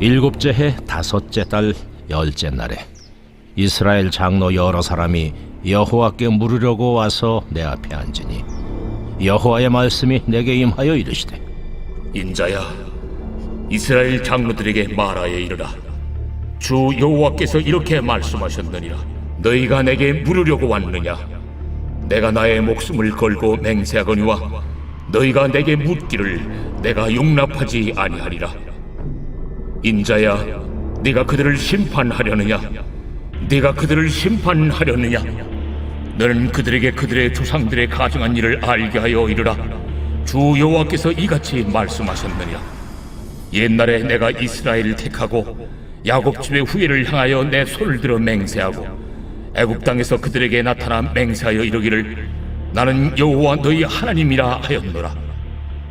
일곱째 해 다섯째 달 열째 날에 이스라엘 장로 여러 사람이 여호와께 물으려고 와서 내 앞에 앉으니 여호와의 말씀이 내게 임하여 이르시되, 인자야, 이스라엘 장로들에게 말하여 이르라. 주 여호와께서 이렇게 말씀하셨느니라. 너희가 내게 물으려고 왔느냐? 내가 나의 목숨을 걸고 맹세하거니와 너희가 내게 묻기를 내가 용납하지 아니하리라. 인자야, 네가 그들을 심판하려느냐? 네가 그들을 심판하려느냐? 너는 그들에게 그들의 조상들의 가증한 일을 알게 하여 이르라. 주 여호와께서 이같이 말씀하셨느니라. 옛날에 내가 이스라엘을 택하고 야곱 집의 후예를 향하여 내 손을 들어 맹세하고 애굽 땅에서 그들에게 나타나 맹세하여 이르기를 나는 여호와 너희 하나님이라 하였노라.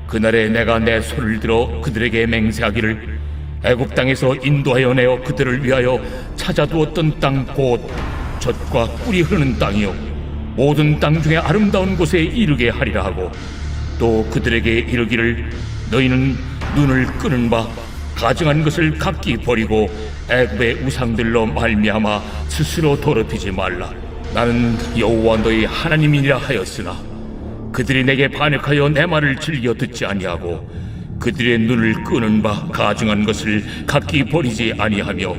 그날에 내가 내 손을 들어 그들에게 맹세하기를 애굽 땅에서 인도하여 내어 그들을 위하여 찾아두었던 땅 곧 젖과 꿀이 흐르는 땅이요 모든 땅 중에 아름다운 곳에 이르게 하리라 하고, 또 그들에게 이르기를 너희는 눈을 끄는 바 가증한 것을 각기 버리고 애굽의 우상들로 말미암아 스스로 더럽히지 말라. 나는 여호와 너희 하나님이라 하였으나 그들이 내게 반역하여 내 말을 즐겨 듣지 아니하고 그들의 눈을 끄는 바 가증한 것을 각기 버리지 아니하며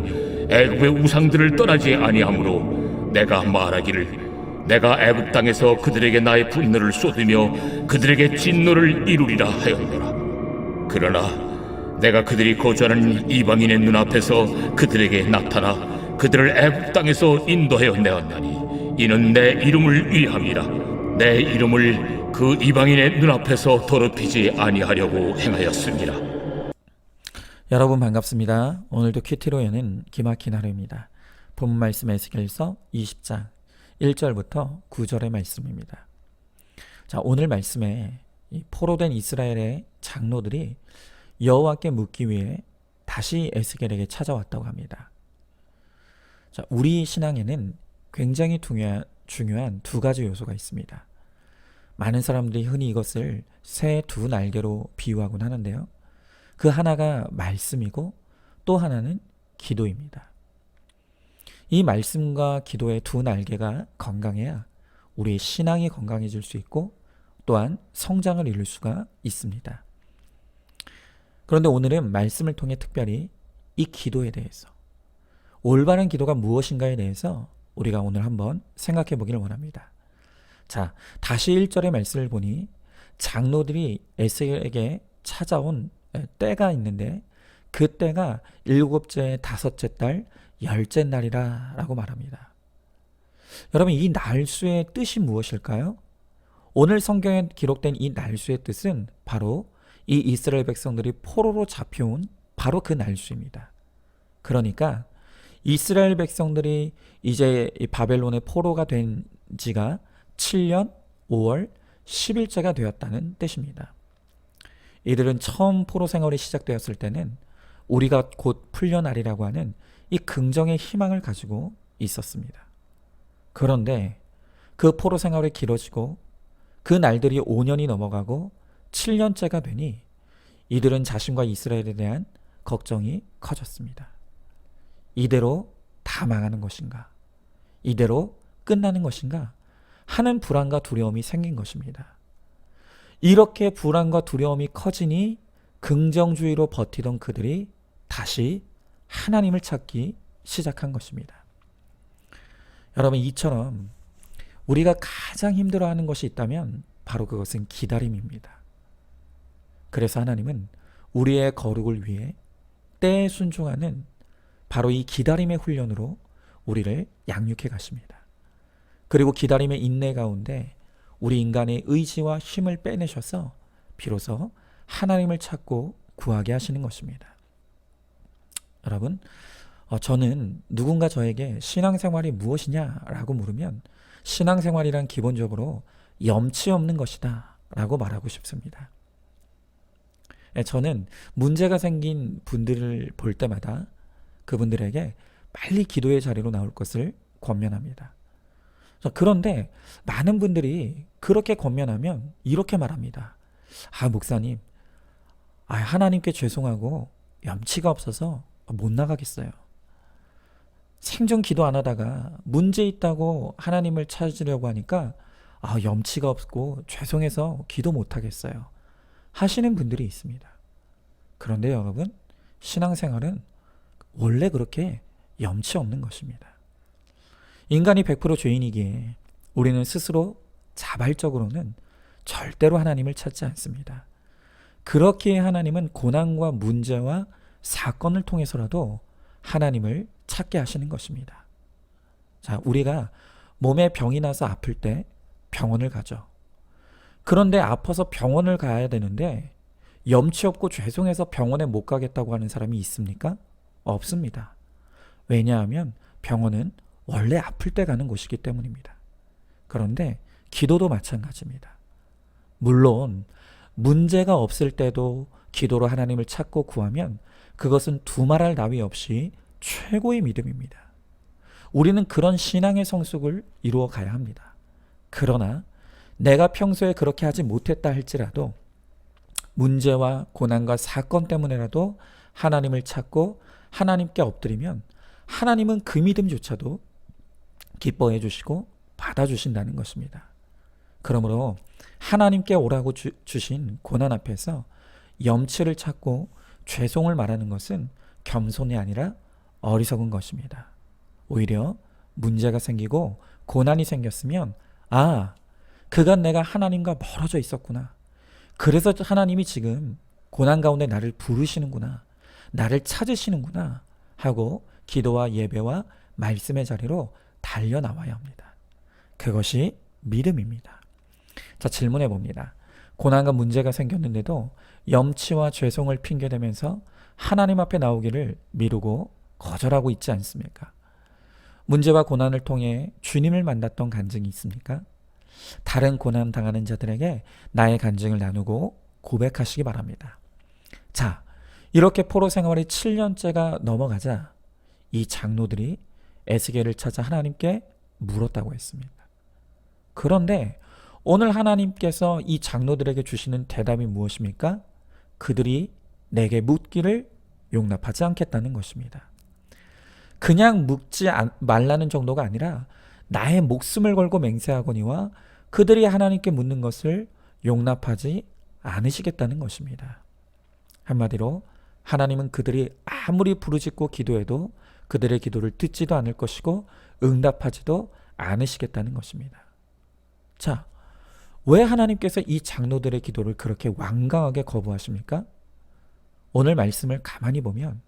애굽의 우상들을 떠나지 아니하므로 내가 말하기를 내가 애굽 땅에서 그들에게 나의 분노를 쏟으며 그들에게 진노를 이루리라 하였노라. 그러나 내가 그들이 거주하는 이방인의 눈앞에서 그들에게 나타나 그들을 애굽 땅에서 인도하여 내었나니 이는 내 이름을 위함이라. 내 이름을 그 이방인의 눈앞에서 더럽히지 아니하려고 행하였습니다. 여러분 반갑습니다. 오늘도 큐티로에는 기막힌 하루입니다. 본문 말씀 에스겔서 20장 1절부터 9절의 말씀입니다. 자, 오늘 말씀에 이 포로된 이스라엘의 장로들이 여호와께 묻기 위해 다시 에스겔에게 찾아왔다고 합니다. 자, 우리 신앙에는 굉장히 중요한 두 가지 요소가 있습니다. 많은 사람들이 흔히 이것을 새 두 날개로 비유하곤 하는데요. 그 하나가 말씀이고 또 하나는 기도입니다. 이 말씀과 기도의 두 날개가 건강해야 우리의 신앙이 건강해질 수 있고 또한 성장을 이룰 수가 있습니다. 그런데 오늘은 말씀을 통해 특별히 이 기도에 대해서, 올바른 기도가 무엇인가에 대해서 우리가 오늘 한번 생각해 보기를 원합니다. 자, 다시 1절의 말씀을 보니 장로들이 에스겔에게 찾아온 때가 있는데 그 때가 일곱째 다섯째 달 열째 날이라 라고 말합니다. 여러분, 이 날수의 뜻이 무엇일까요? 오늘 성경에 기록된 이 날수의 뜻은 바로 이 이스라엘 백성들이 포로로 잡혀온 바로 그 날수입니다. 그러니까 이스라엘 백성들이 이제 이 바벨론의 포로가 된 지가 7년 5월 10일째가 되었다는 뜻입니다. 이들은 처음 포로 생활이 시작되었을 때는 우리가 곧 풀려나리라고 하는 이 긍정의 희망을 가지고 있었습니다. 그런데 그 포로 생활이 길어지고 그 날들이 5년이 넘어가고 7년째가 되니 이들은 자신과 이스라엘에 대한 걱정이 커졌습니다. 이대로 다 망하는 것인가? 이대로 끝나는 것인가? 하는 불안과 두려움이 생긴 것입니다. 이렇게 불안과 두려움이 커지니 긍정주의로 버티던 그들이 다시 하나님을 찾기 시작한 것입니다. 여러분, 이처럼 우리가 가장 힘들어하는 것이 있다면 바로 그것은 기다림입니다. 그래서 하나님은 우리의 거룩을 위해 때에 순종하는 바로 이 기다림의 훈련으로 우리를 양육해 가십니다. 그리고 기다림의 인내 가운데 우리 인간의 의지와 힘을 빼내셔서 비로소 하나님을 찾고 구하게 하시는 것입니다. 여러분, 저는 누군가 저에게 신앙생활이 무엇이냐라고 물으면 신앙생활이란 기본적으로 염치 없는 것이다 라고 말하고 싶습니다. 저는 문제가 생긴 분들을 볼 때마다 그분들에게 빨리 기도의 자리로 나올 것을 권면합니다. 그런데 많은 분들이 그렇게 권면하면 이렇게 말합니다. 목사님, 하나님께 죄송하고 염치가 없어서 못 나가겠어요. 생전 기도 안 하다가 문제 있다고 하나님을 찾으려고 하니까 염치가 없고 죄송해서 기도 못 하겠어요 하시는 분들이 있습니다. 그런데 여러분, 신앙생활은 원래 그렇게 염치 없는 것입니다. 인간이 100% 죄인이기에 우리는 스스로 자발적으로는 절대로 하나님을 찾지 않습니다. 그렇기에 하나님은 고난과 문제와 사건을 통해서라도 하나님을 찾게 하시는 것입니다. 자, 우리가 몸에 병이 나서 아플 때 병원을 가죠. 그런데 아파서 병원을 가야 되는데 염치 없고 죄송해서 병원에 못 가겠다고 하는 사람이 있습니까? 없습니다. 왜냐하면 병원은 원래 아플 때 가는 곳이기 때문입니다. 그런데 기도도 마찬가지입니다. 물론 문제가 없을 때도 기도로 하나님을 찾고 구하면 그것은 두말할 나위 없이 최고의 믿음입니다. 우리는 그런 신앙의 성숙을 이루어 가야 합니다. 그러나 내가 평소에 그렇게 하지 못했다 할지라도 문제와 고난과 사건 때문에라도 하나님을 찾고 하나님께 엎드리면 하나님은 그 믿음조차도 기뻐해 주시고 받아주신다는 것입니다. 그러므로 하나님께 오라고 주신 고난 앞에서 염치를 찾고 죄송을 말하는 것은 겸손이 아니라 어리석은 것입니다. 오히려 문제가 생기고 고난이 생겼으면 그간 내가 하나님과 멀어져 있었구나. 그래서 하나님이 지금 고난 가운데 나를 부르시는구나. 나를 찾으시는구나 하고 기도와 예배와 말씀의 자리로 달려나와야 합니다. 그것이 믿음입니다. 자, 질문해 봅니다. 고난과 문제가 생겼는데도 염치와 죄송을 핑계대면서 하나님 앞에 나오기를 미루고 거절하고 있지 않습니까? 문제와 고난을 통해 주님을 만났던 간증이 있습니까? 다른 고난 당하는 자들에게 나의 간증을 나누고 고백하시기 바랍니다. 자, 이렇게 포로 생활이 7년째가 넘어가자 이 장로들이 에스겔을 찾아 하나님께 물었다고 했습니다. 그런데 오늘 하나님께서 이 장로들에게 주시는 대답이 무엇입니까? 그들이 내게 묻기를 용납하지 않겠다는 것입니다. 그냥 묻지 말라는 정도가 아니라 나의 목숨을 걸고 맹세하거니와 그들이 하나님께 묻는 것을 용납하지 않으시겠다는 것입니다. 한마디로 하나님은 그들이 아무리 부르짖고 기도해도 그들의 기도를 듣지도 않을 것이고 응답하지도 않으시겠다는 것입니다. 자, 왜 하나님께서 이 장로들의 기도를 그렇게 완강하게 거부하십니까? 오늘 말씀을 가만히 보면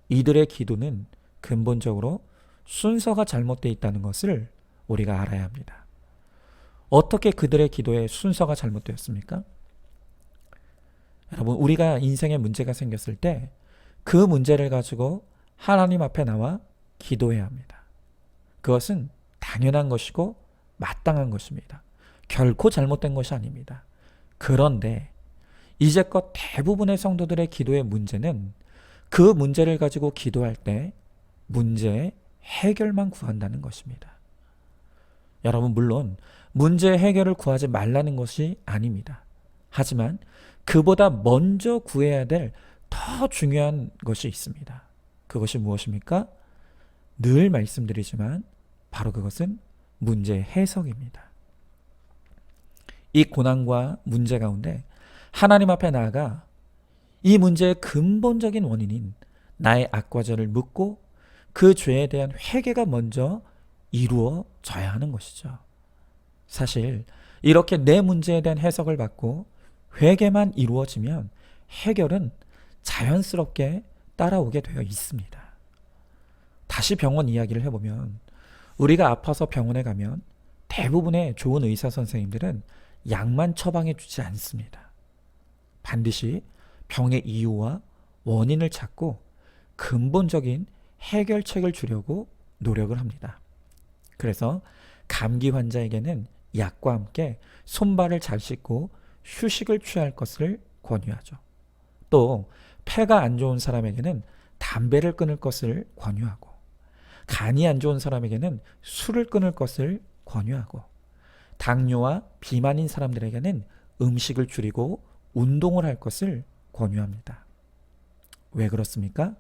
이들의 기도는 근본적으로 순서가 잘못되어 있다는 것을 우리가 알아야 합니다. 어떻게 그들의 기도의 순서가 잘못되었습니까? 여러분, 우리가 인생에 문제가 생겼을 때 그 문제를 가지고 하나님 앞에 나와 기도해야 합니다. 그것은 당연한 것이고 마땅한 것입니다. 결코 잘못된 것이 아닙니다. 그런데 이제껏 대부분의 성도들의 기도의 문제는 그 문제를 가지고 기도할 때 문제의 해결만 구한다는 것입니다. 여러분, 물론 문제의 해결을 구하지 말라는 것이 아닙니다. 하지만 그보다 먼저 구해야 될 더 중요한 것이 있습니다. 그것이 무엇입니까? 늘 말씀드리지만 바로 그것은 문제의 해석입니다. 이 고난과 문제 가운데 하나님 앞에 나아가 이 문제의 근본적인 원인인 나의 악과 죄를 묻고 그 죄에 대한 회개가 먼저 이루어져야 하는 것이죠. 사실 이렇게 내 문제에 대한 해석을 받고 회개만 이루어지면 해결은 자연스럽게 따라오게 되어 있습니다. 다시 병원 이야기를 해보면 우리가 아파서 병원에 가면 대부분의 좋은 의사 선생님들은 약만 처방해 주지 않습니다. 반드시 병의 이유와 원인을 찾고 근본적인 해결책을 주려고 노력을 합니다. 그래서 감기 환자에게는 약과 함께 손발을 잘 씻고 휴식을 취할 것을 권유하죠. 또 폐가 안 좋은 사람에게는 담배를 끊을 것을 권유하고, 간이 안 좋은 사람에게는 술을 끊을 것을 권유하고, 당뇨와 비만인 사람들에게는 음식을 줄이고 운동을 할 것을 권유합니다. 왜 그렇습니까?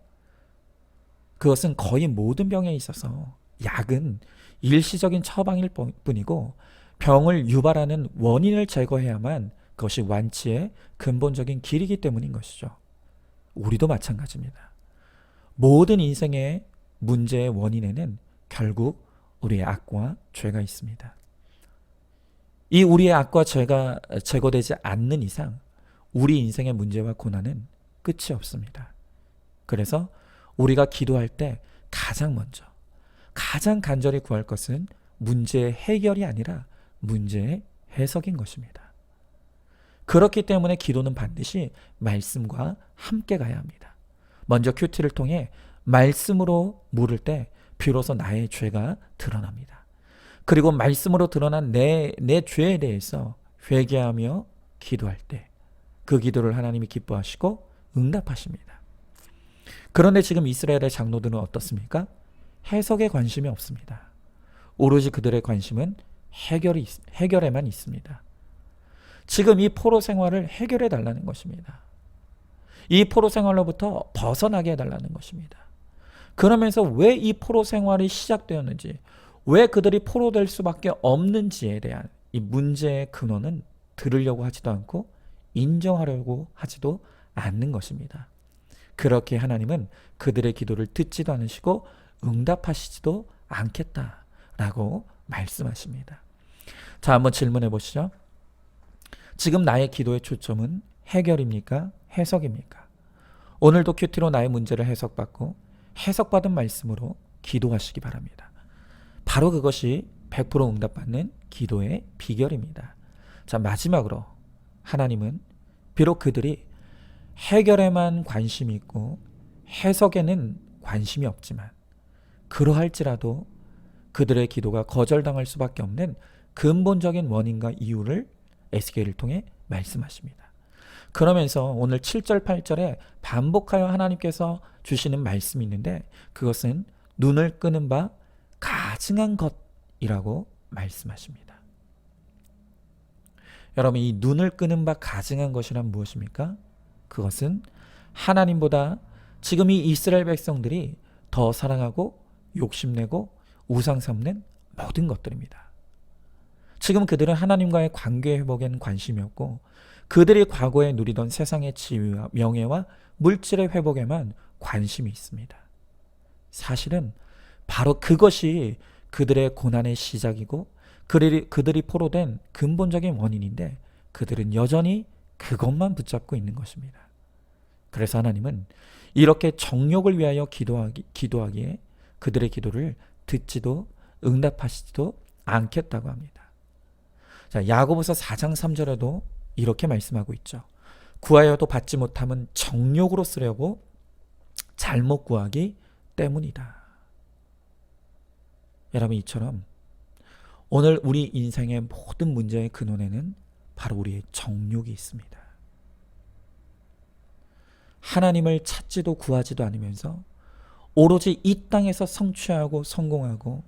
그것은 거의 모든 병에 있어서 약은 일시적인 처방일 뿐이고 병을 유발하는 원인을 제거해야만 그것이 완치의 근본적인 길이기 때문인 것이죠. 우리도 마찬가지입니다. 모든 인생의 문제의 원인에는 결국 우리의 악과 죄가 있습니다. 이 우리의 악과 죄가 제거되지 않는 이상 우리 인생의 문제와 고난은 끝이 없습니다. 그래서 우리가 기도할 때 가장 먼저, 가장 간절히 구할 것은 문제의 해결이 아니라 문제의 해석인 것입니다. 그렇기 때문에 기도는 반드시 말씀과 함께 가야 합니다. 먼저 큐티를 통해 말씀으로 물을 때 비로소 나의 죄가 드러납니다. 그리고 말씀으로 드러난 내 죄에 대해서 회개하며 기도할 때 그 기도를 하나님이 기뻐하시고 응답하십니다. 그런데 지금 이스라엘의 장로들은 어떻습니까? 해석에 관심이 없습니다. 오로지 그들의 관심은 해결에만 있습니다. 지금 이 포로 생활을 해결해 달라는 것입니다. 이 포로 생활로부터 벗어나게 해달라는 것입니다. 그러면서 왜 이 포로 생활이 시작되었는지, 왜 그들이 포로 될 수밖에 없는지에 대한 이 문제의 근원은 들으려고 하지도 않고 인정하려고 하지도 않는 것입니다. 그렇게 하나님은 그들의 기도를 듣지도 않으시고 응답하시지도 않겠다라고 말씀하십니다. 자, 한번 질문해 보시죠. 지금 나의 기도의 초점은 해결입니까? 해석입니까? 오늘도 큐티로 나의 문제를 해석받고 해석받은 말씀으로 기도하시기 바랍니다. 바로 그것이 100% 응답받는 기도의 비결입니다. 자, 마지막으로 하나님은 비록 그들이 해결에만 관심이 있고 해석에는 관심이 없지만 그러할지라도 그들의 기도가 거절당할 수밖에 없는 근본적인 원인과 이유를 에스겔을 통해 말씀하십니다. 그러면서 오늘 7절 8절에 반복하여 하나님께서 주시는 말씀이 있는데 그것은 눈을 끄는 바 가증한 것이라고 말씀하십니다. 여러분, 이 눈을 끄는 바 가증한 것이란 무엇입니까? 그것은 하나님보다 지금 이 이스라엘 백성들이 더 사랑하고 욕심내고 우상 삼는 모든 것들입니다. 지금 그들은 하나님과의 관계 회복에는 관심이 없고 그들이 과거에 누리던 세상의 지위와 명예와 물질의 회복에만 관심이 있습니다. 사실은 바로 그것이 그들의 고난의 시작이고 그들이 포로된 근본적인 원인인데 그들은 여전히 그것만 붙잡고 있는 것입니다. 그래서 하나님은 이렇게 정욕을 위하여 기도하기에 그들의 기도를 듣지도 응답하시지도 않겠다고 합니다. 자, 야고보서 4장 3절에도 이렇게 말씀하고 있죠. 구하여도 받지 못함은 정욕으로 쓰려고 잘못 구하기 때문이다. 여러분, 이처럼 오늘 우리 인생의 모든 문제의 근원에는 바로 우리의 정욕이 있습니다. 하나님을 찾지도 구하지도 않으면서 오로지 이 땅에서 성취하고 성공하고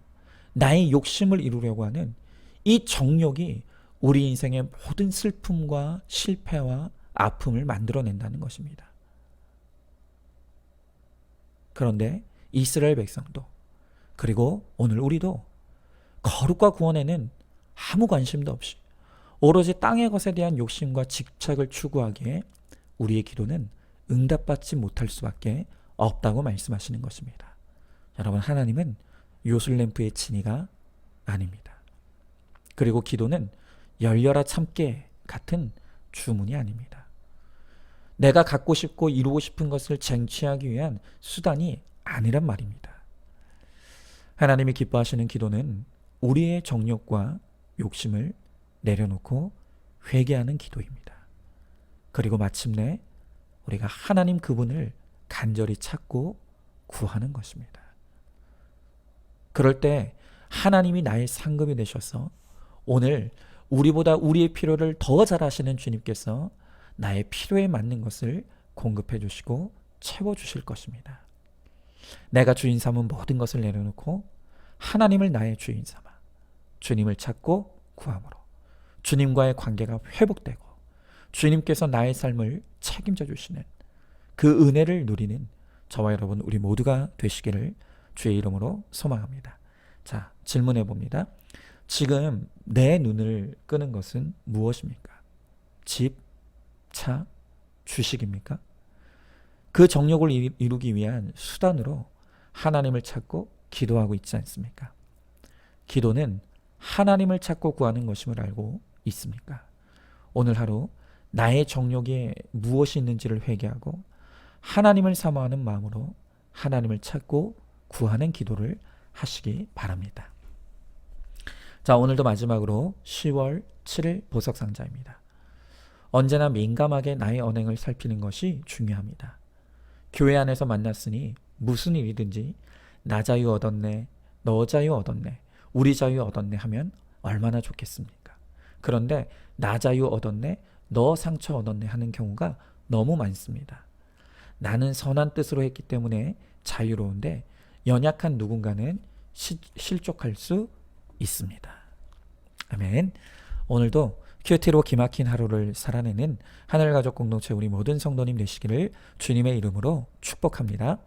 나의 욕심을 이루려고 하는 이 정욕이 우리 인생의 모든 슬픔과 실패와 아픔을 만들어낸다는 것입니다. 그런데 이스라엘 백성도 그리고 오늘 우리도 거룩과 구원에는 아무 관심도 없이 오로지 땅의 것에 대한 욕심과 집착을 추구하기에 우리의 기도는 응답받지 못할 수밖에 없다고 말씀하시는 것입니다. 여러분, 하나님은 요술램프의 진이가 아닙니다. 그리고 기도는 열려라 참깨 같은 주문이 아닙니다. 내가 갖고 싶고 이루고 싶은 것을 쟁취하기 위한 수단이 아니란 말입니다. 하나님이 기뻐하시는 기도는 우리의 정욕과 욕심을 내려놓고 회개하는 기도입니다. 그리고 마침내 우리가 하나님 그분을 간절히 찾고 구하는 것입니다. 그럴 때 하나님이 나의 상급이 되셔서 오늘 우리보다 우리의 필요를 더 잘 아시는 주님께서 나의 필요에 맞는 것을 공급해 주시고 채워 주실 것입니다. 내가 주인 삼은 모든 것을 내려놓고 하나님을 나의 주인 삼아 주님을 찾고 구함으로 주님과의 관계가 회복되고 주님께서 나의 삶을 책임져 주시는 그 은혜를 누리는 저와 여러분 우리 모두가 되시기를 주의 이름으로 소망합니다. 자, 질문해 봅니다. 지금 내 눈을 끄는 것은 무엇입니까? 집, 차, 주식입니까? 그 정욕을 이루기 위한 수단으로 하나님을 찾고 기도하고 있지 않습니까? 기도는 하나님을 찾고 구하는 것임을 알고 있습니까? 오늘 하루 나의 정욕에 무엇이 있는지를 회개하고 하나님을 사모하는 마음으로 하나님을 찾고 구하는 기도를 하시기 바랍니다. 자, 오늘도 마지막으로 10월 7일 보석상자입니다. 언제나 민감하게 나의 언행을 살피는 것이 중요합니다. 교회 안에서 만났으니 무슨 일이든지 나 자유 얻었네, 너 자유 얻었네, 우리 자유 얻었네 하면 얼마나 좋겠습니까? 그런데 나 자유 얻었네, 너 상처 얻었네 하는 경우가 너무 많습니다. 나는 선한 뜻으로 했기 때문에 자유로운데 연약한 누군가는 실족할 수 있습니다. 아멘. 오늘도 큐티로 기막힌 하루를 살아내는 하늘가족 공동체 우리 모든 성도님 되시기를 주님의 이름으로 축복합니다.